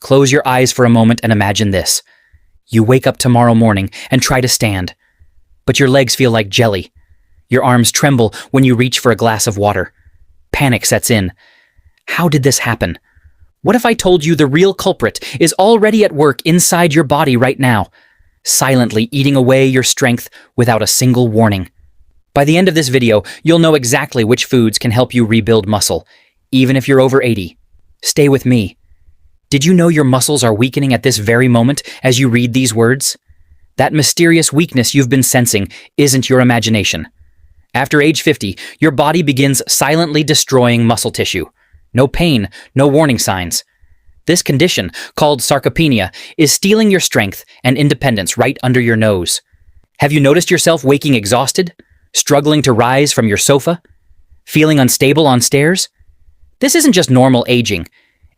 Close your eyes for a moment and imagine this. You wake up tomorrow morning and try to stand, but your legs feel like jelly. Your arms tremble when you reach for a glass of water. Panic sets in. How did this happen? What if I told you the real culprit is already at work inside your body right now, silently eating away your strength without a single warning? By the end of this video, you'll know exactly which foods can help you rebuild muscle, even if you're over 80. Stay with me. Did you know your muscles are weakening at this very moment as you read these words? That mysterious weakness you've been sensing isn't your imagination. After age 50, your body begins silently destroying muscle tissue. No pain, no warning signs. This condition, called sarcopenia, is stealing your strength and independence right under your nose. Have you noticed yourself waking exhausted? Struggling to rise from your sofa? Feeling unstable on stairs? This isn't just normal aging.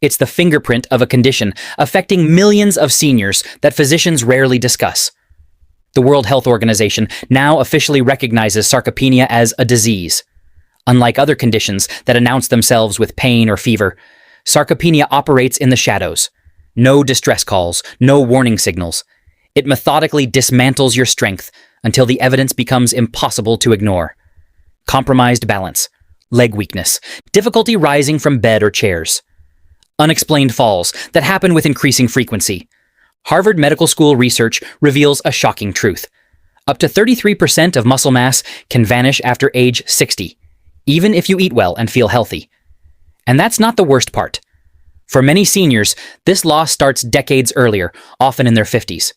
It's the fingerprint of a condition affecting millions of seniors that physicians rarely discuss. The World Health Organization now officially recognizes sarcopenia as a disease. Unlike other conditions that announce themselves with pain or fever, sarcopenia operates in the shadows. No distress calls, no warning signals. It methodically dismantles your strength until the evidence becomes impossible to ignore. Compromised balance, leg weakness, difficulty rising from bed or chairs. Unexplained falls that happen with increasing frequency. Harvard Medical School research reveals a shocking truth. Up to 33% of muscle mass can vanish after age 60, even if you eat well and feel healthy. And that's not the worst part. For many seniors, this loss starts decades earlier, often in their 50s.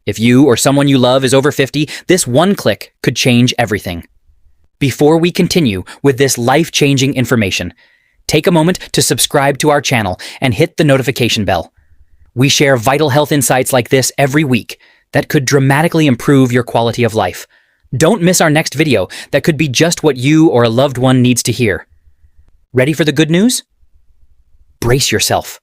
If you or someone you love is over 50, this one click could change everything. Before we continue with this life-changing information, take a moment to subscribe to our channel and hit the notification bell. We share vital health insights like this every week that could dramatically improve your quality of life. Don't miss our next video that could be just what you or a loved one needs to hear. Ready for the good news? Brace yourself.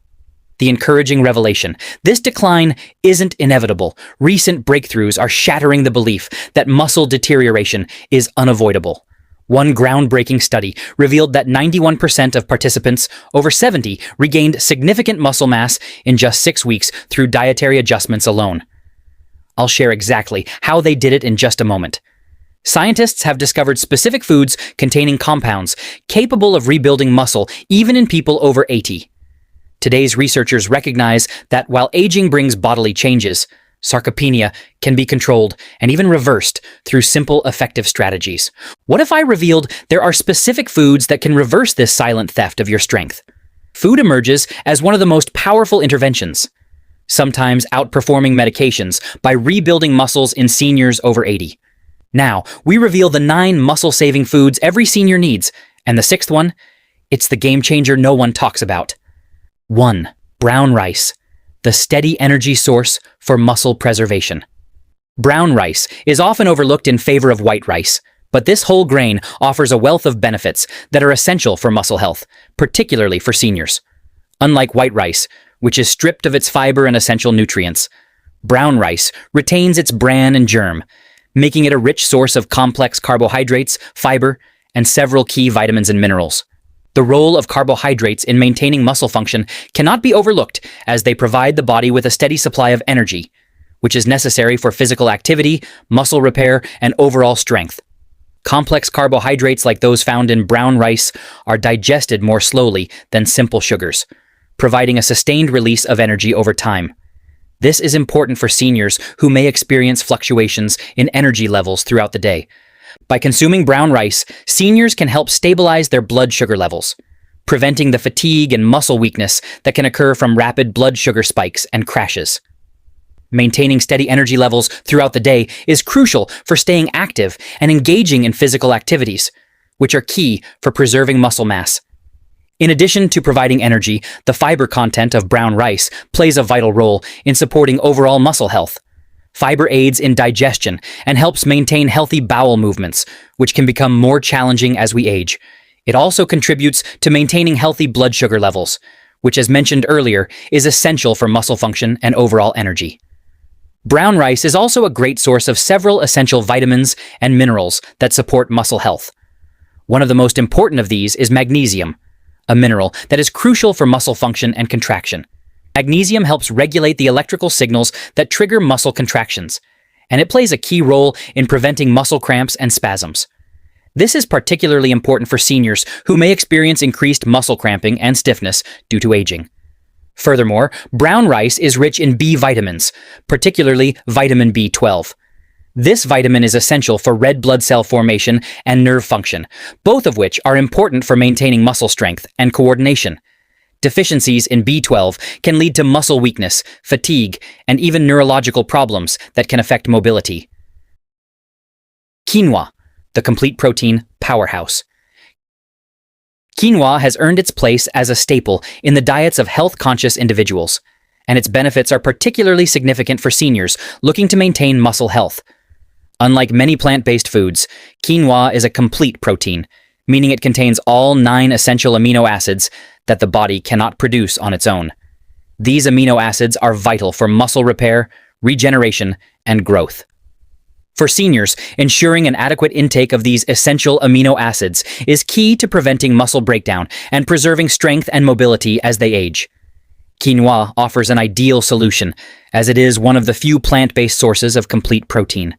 The encouraging revelation. This decline isn't inevitable. Recent breakthroughs are shattering the belief that muscle deterioration is unavoidable. One groundbreaking study revealed that 91% of participants over 70 regained significant muscle mass in just 6 weeks through dietary adjustments alone. I'll share exactly how they did it in just a moment. Scientists have discovered specific foods containing compounds capable of rebuilding muscle even in people over 80. Today's researchers recognize that while aging brings bodily changes, sarcopenia can be controlled and even reversed through simple, effective strategies. What if I revealed there are specific foods that can reverse this silent theft of your strength? Food emerges as one of the most powerful interventions, sometimes outperforming medications by rebuilding muscles in seniors over 80. Now, we reveal the 9 muscle-saving foods every senior needs, and the 6th one, it's the game changer no one talks about. 1. Brown rice, the steady energy source for muscle preservation. Brown rice is often overlooked in favor of white rice, but this whole grain offers a wealth of benefits that are essential for muscle health, particularly for seniors. Unlike white rice, which is stripped of its fiber and essential nutrients, brown rice retains its bran and germ, making it a rich source of complex carbohydrates, fiber, and several key vitamins and minerals. The role of carbohydrates in maintaining muscle function cannot be overlooked, as they provide the body with a steady supply of energy, which is necessary for physical activity, muscle repair, and overall strength. Complex carbohydrates like those found in brown rice are digested more slowly than simple sugars, providing a sustained release of energy over time. This is important for seniors who may experience fluctuations in energy levels throughout the day. By consuming brown rice, seniors can help stabilize their blood sugar levels, preventing the fatigue and muscle weakness that can occur from rapid blood sugar spikes and crashes. Maintaining steady energy levels throughout the day is crucial for staying active and engaging in physical activities, which are key for preserving muscle mass. In addition to providing energy, the fiber content of brown rice plays a vital role in supporting overall muscle health. Fiber aids in digestion and helps maintain healthy bowel movements, which can become more challenging as we age. It also contributes to maintaining healthy blood sugar levels, which, as mentioned earlier, is essential for muscle function and overall energy. Brown rice is also a great source of several essential vitamins and minerals that support muscle health. One of the most important of these is magnesium, a mineral that is crucial for muscle function and contraction. Magnesium helps regulate the electrical signals that trigger muscle contractions, and it plays a key role in preventing muscle cramps and spasms. This is particularly important for seniors who may experience increased muscle cramping and stiffness due to aging. Furthermore, brown rice is rich in B vitamins, particularly vitamin B12. This vitamin is essential for red blood cell formation and nerve function, both of which are important for maintaining muscle strength and coordination. Deficiencies in B12 can lead to muscle weakness, fatigue, and even neurological problems that can affect mobility. Quinoa, the complete protein powerhouse. Quinoa has earned its place as a staple in the diets of health-conscious individuals, and its benefits are particularly significant for seniors looking to maintain muscle health. Unlike many plant-based foods, quinoa is a complete protein, meaning it contains all 9 essential amino acids that the body cannot produce on its own. These amino acids are vital for muscle repair, regeneration, and growth. For seniors, ensuring an adequate intake of these essential amino acids is key to preventing muscle breakdown and preserving strength and mobility as they age. Quinoa offers an ideal solution, as it is one of the few plant-based sources of complete protein.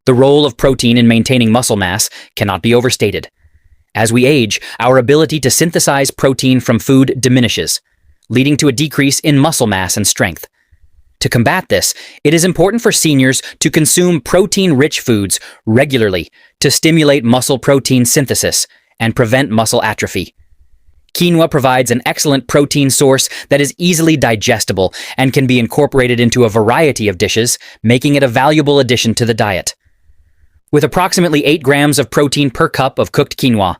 The role of protein in maintaining muscle mass cannot be overstated. As we age, our ability to synthesize protein from food diminishes, leading to a decrease in muscle mass and strength. To combat this, it is important for seniors to consume protein-rich foods regularly to stimulate muscle protein synthesis and prevent muscle atrophy. Quinoa provides an excellent protein source that is easily digestible and can be incorporated into a variety of dishes, making it a valuable addition to the diet. With approximately 8 grams of protein per cup of cooked quinoa,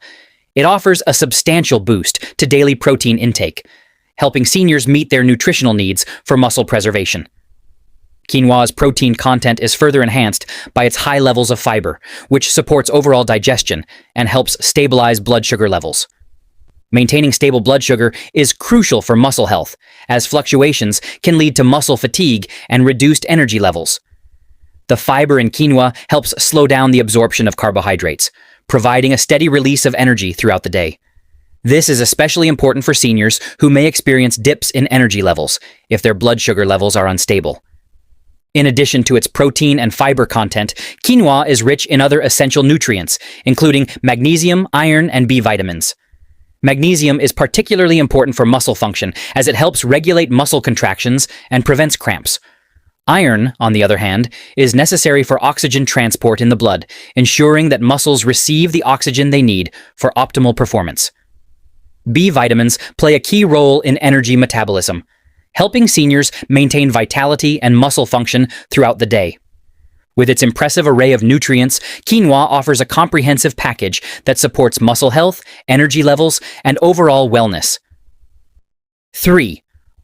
it offers a substantial boost to daily protein intake, helping seniors meet their nutritional needs for muscle preservation. Quinoa's protein content is further enhanced by its high levels of fiber, which supports overall digestion and helps stabilize blood sugar levels. Maintaining stable blood sugar is crucial for muscle health, as fluctuations can lead to muscle fatigue and reduced energy levels. The fiber in quinoa helps slow down the absorption of carbohydrates, providing a steady release of energy throughout the day. This is especially important for seniors who may experience dips in energy levels if their blood sugar levels are unstable. In addition to its protein and fiber content, quinoa is rich in other essential nutrients, including magnesium, iron, and B vitamins. Magnesium is particularly important for muscle function as it helps regulate muscle contractions and prevents cramps. Iron, on the other hand, is necessary for oxygen transport in the blood, ensuring that muscles receive the oxygen they need for optimal performance. B vitamins play a key role in energy metabolism, helping seniors maintain vitality and muscle function throughout the day. With its impressive array of nutrients, quinoa offers a comprehensive package that supports muscle health, energy levels, and overall wellness. 3.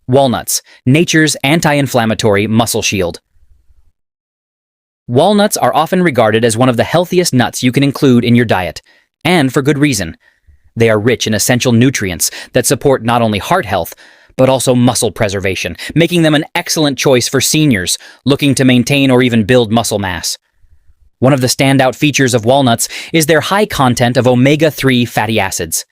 Walnuts, nature's anti-inflammatory muscle shield. Walnuts are often regarded as one of the healthiest nuts you can include in your diet, and for good reason. They are rich in essential nutrients that support not only heart health, but also muscle preservation, making them an excellent choice for seniors looking to maintain or even build muscle mass. One of the standout features of walnuts is their high content of omega-3 fatty acids.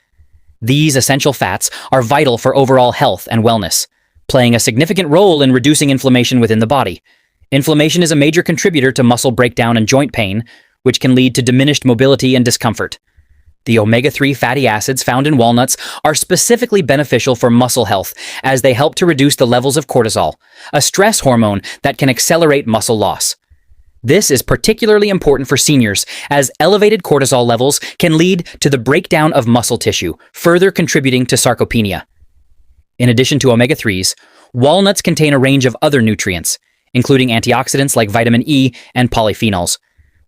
These essential fats are vital for overall health and wellness, playing a significant role in reducing inflammation within the body. Inflammation is a major contributor to muscle breakdown and joint pain, which can lead to diminished mobility and discomfort. The omega-3 fatty acids found in walnuts are specifically beneficial for muscle health as they help to reduce the levels of cortisol, a stress hormone that can accelerate muscle loss. This is particularly important for seniors as elevated cortisol levels can lead to the breakdown of muscle tissue, further contributing to sarcopenia. In addition to omega-3s, walnuts contain a range of other nutrients, including antioxidants like vitamin E and polyphenols,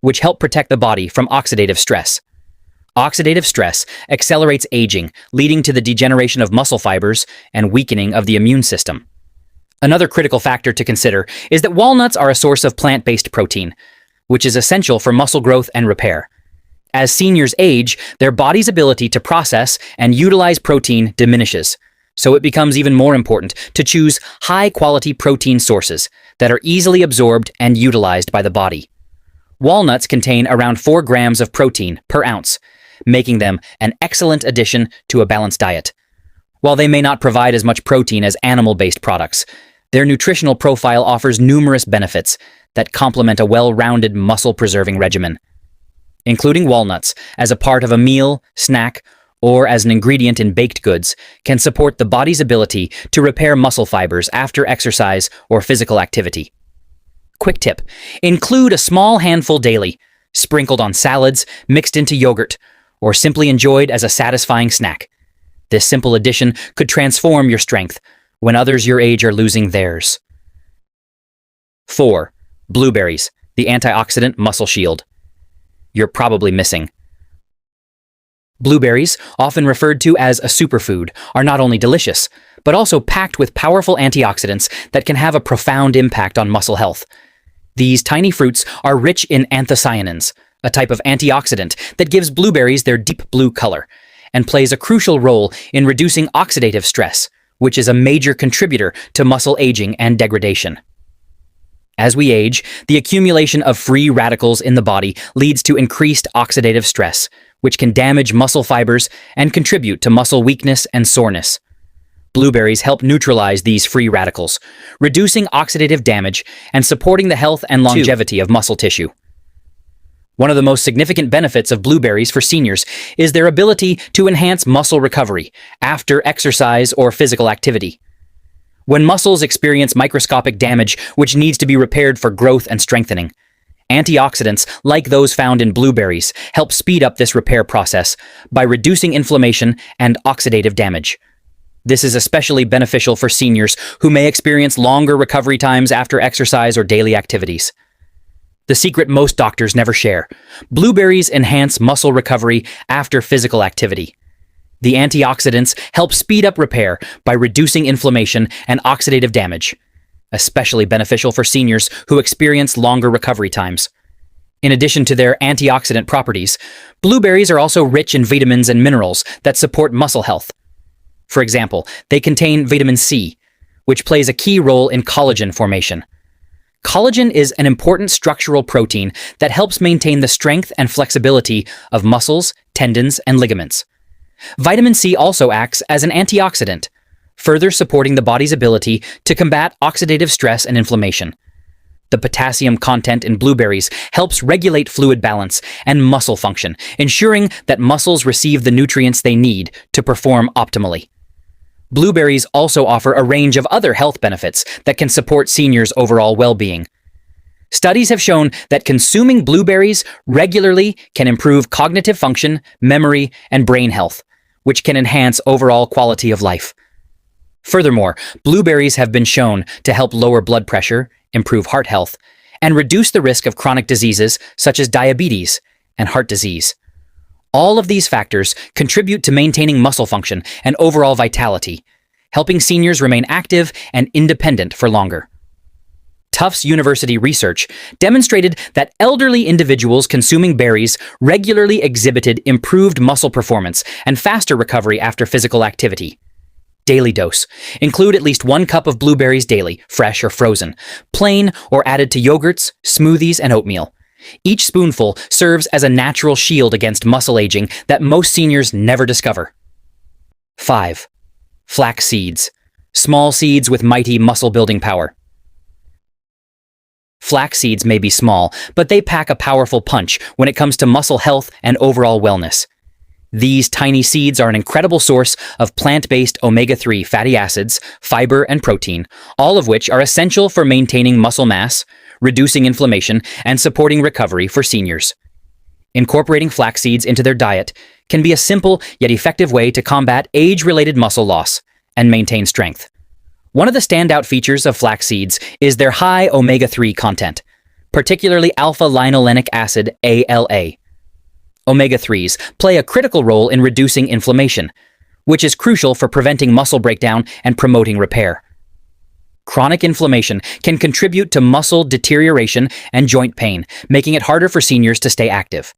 which help protect the body from oxidative stress. Oxidative stress accelerates aging, leading to the degeneration of muscle fibers and weakening of the immune system. Another critical factor to consider is that walnuts are a source of plant-based protein, which is essential for muscle growth and repair. As seniors age, their body's ability to process and utilize protein diminishes, so it becomes even more important to choose high-quality protein sources that are easily absorbed and utilized by the body. Walnuts contain around 4 grams of protein per ounce, making them an excellent addition to a balanced diet. While they may not provide as much protein as animal-based products, their nutritional profile offers numerous benefits that complement a well-rounded muscle-preserving regimen. Including walnuts as a part of a meal, snack, or as an ingredient in baked goods can support the body's ability to repair muscle fibers after exercise or physical activity. Quick tip: include a small handful daily, sprinkled on salads, mixed into yogurt, or simply enjoyed as a satisfying snack. This simple addition could transform your strength when others your age are losing theirs. 4. Blueberries, the antioxidant muscle shield. You're probably missing. Blueberries, often referred to as a superfood, are not only delicious, but also packed with powerful antioxidants that can have a profound impact on muscle health. These tiny fruits are rich in anthocyanins, a type of antioxidant that gives blueberries their deep blue color, and plays a crucial role in reducing oxidative stress, which is a major contributor to muscle aging and degradation. As we age, the accumulation of free radicals in the body leads to increased oxidative stress, which can damage muscle fibers and contribute to muscle weakness and soreness. Blueberries help neutralize these free radicals, reducing oxidative damage and supporting the health and longevity of muscle tissue. One of the most significant benefits of blueberries for seniors is their ability to enhance muscle recovery after exercise or physical activity. When muscles experience microscopic damage which needs to be repaired for growth and strengthening, antioxidants like those found in blueberries help speed up this repair process by reducing inflammation and oxidative damage. This is especially beneficial for seniors who may experience longer recovery times after exercise or daily activities. The secret most doctors never share: blueberries enhance muscle recovery after physical activity. The antioxidants help speed up repair by reducing inflammation and oxidative damage, especially beneficial for seniors who experience longer recovery times. In addition to their antioxidant properties, blueberries are also rich in vitamins and minerals that support muscle health. For example, they contain vitamin C, which plays a key role in collagen formation. Collagen is an important structural protein that helps maintain the strength and flexibility of muscles, tendons, and ligaments. Vitamin C also acts as an antioxidant, further supporting the body's ability to combat oxidative stress and inflammation. The potassium content in blueberries helps regulate fluid balance and muscle function, ensuring that muscles receive the nutrients they need to perform optimally. Blueberries also offer a range of other health benefits that can support seniors' overall well-being. Studies have shown that consuming blueberries regularly can improve cognitive function, memory, and brain health, which can enhance overall quality of life. Furthermore, blueberries have been shown to help lower blood pressure, improve heart health, and reduce the risk of chronic diseases such as diabetes and heart disease. All of these factors contribute to maintaining muscle function and overall vitality, helping seniors remain active and independent for longer. Tufts University research demonstrated that elderly individuals consuming berries regularly exhibited improved muscle performance and faster recovery after physical activity. Daily dose: include at least 1 cup of blueberries daily, fresh or frozen, plain or added to yogurts, smoothies, and oatmeal. Each spoonful serves as a natural shield against muscle aging that most seniors never discover. 5. Flax seeds, small seeds with mighty muscle-building power. Flax seeds may be small, but they pack a powerful punch when it comes to muscle health and overall wellness. These tiny seeds are an incredible source of plant-based omega-3 fatty acids, fiber, and protein, all of which are essential for maintaining muscle mass, reducing inflammation, and supporting recovery for seniors. Incorporating flax seeds into their diet can be a simple yet effective way to combat age-related muscle loss and maintain strength. One of the standout features of flax seeds is their high omega-3 content, particularly alpha-linolenic acid (ALA). Omega-3s play a critical role in reducing inflammation, which is crucial for preventing muscle breakdown and promoting repair. Chronic inflammation can contribute to muscle deterioration and joint pain, making it harder for seniors to stay active.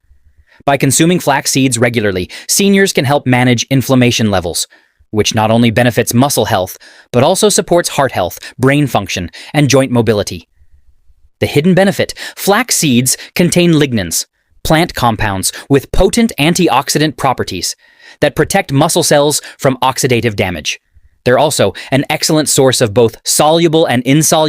By consuming flax seeds regularly, seniors can help manage inflammation levels, which not only benefits muscle health, but also supports heart health, brain function, and joint mobility. The hidden benefit: flax seeds contain lignans, plant compounds with potent antioxidant properties that protect muscle cells from oxidative damage. They're also an excellent source of both soluble and insoluble